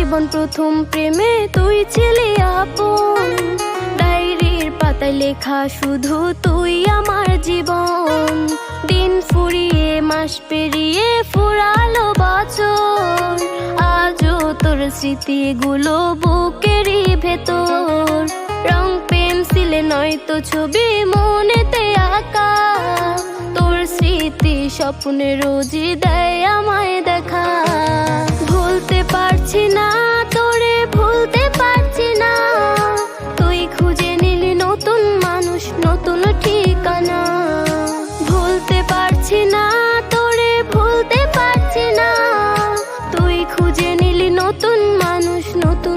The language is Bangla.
জীবন প্রথম প্রেমে তুই ছিলি আপন, ডায়েরির পাতায় লেখা শুধু তুই আমার জীবন। দিন ফুরিয়ে মাস পেরিয়ে ফুরালো বছর, আজও তোর স্মৃতিগুলো বুকেরই ভেতর। রং পেন্সিলে নয়তো ছবি মনেতে আঁকা, তোর স্মৃতি স্বপ্নে রোজই দেয় আমায় দেখা। ভুলতে পারছি না তোরে, ভুলতে পারছি না, তুই খুঁজে নিলি নতুন মানুষ, নতুন ঠিকানা। ভুলতে পারছি না তোরে, ভুলতে পারছি না, তুই খুঁজে নিলি নতুন মানুষ, নতুন